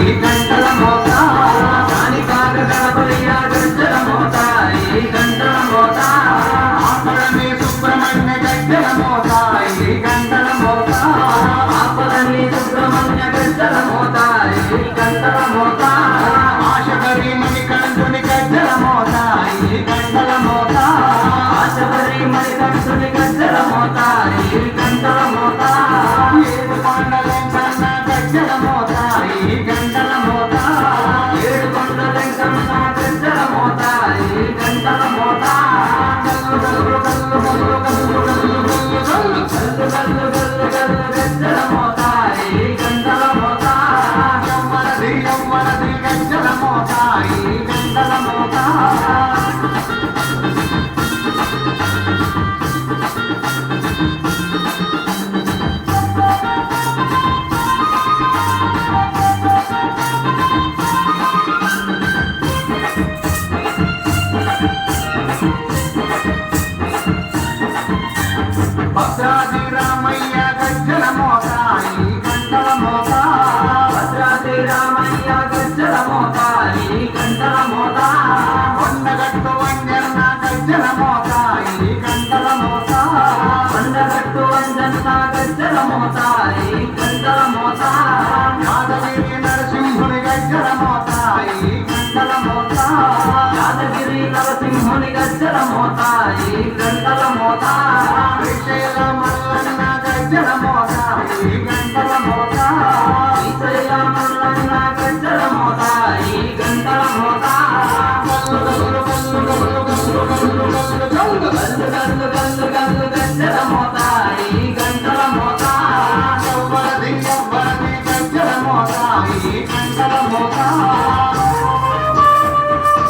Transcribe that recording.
ఈ గంటల మోత కాని కాక గణపయ్య గజ్జల మోత ఈ గంటల మోత ఆపదని సుబ్రహ్మణ్య గజ్జల మోత ఈ గంటల మోత ఆపదని సుబ్రహ్మణ్య గజ్జల మోత ఈ గంటల మోత ఆశబరి మణికంఠుని గజ్జల మోత ఈ గంటల మోత ఆశబరి మణికంఠుని గజ్జల మోత ఈ గంటల మోత ఏడు కొండలెంకన్న గజ్జల మోత ఈ గంటల మోత ఏడు కొండలెంకన్న గజ్జల మోత ఈ గంటల మోత గల్లు గల్లు గల్లు గల్లు గల్లు గల్లు గల్లు గల్లు గల్లు గల్లు గల్లు గజ్జల మోత ఈ గంటల మోత యవ్వనది యవ్వనది గజ్జల మోత ఈ గంటల మోత భద్రాద్రి రామయ్య గజ్జల మోత ఈ గంటల మోత భద్రాద్రి రామయ్య గజ్జల మోత ఈ గంటల మోత కొండగట్టు వంజన్న గజ్జల మోత ఈ గంటల మోత కొండగట్టు వంజన్న గజ్జల మోత ఈ గంటల మోత యాదగిరి నరసింహుని గజ్జల మోత ఈ గంటల మోత యాదగిరి నరసింహుని గజ్జల మోత ఈ గంటల మోత శ్రీశైల మల్లన్న గజ్జల మోత ఈ గంటల మోత శ్రీశైల మల్లన్న గజ్జల మోత ఈ గంటల మోత గల్లు గల్లు గల్లు గల్లు గల్లు గల్లు గల్లు గల్లు గల్లు గల్లు గల్లు గజ్జల మోత ఈ గంటల మోత యవ్వనది యవ్వనది గజ్జల మోత ఈ గంటల మోత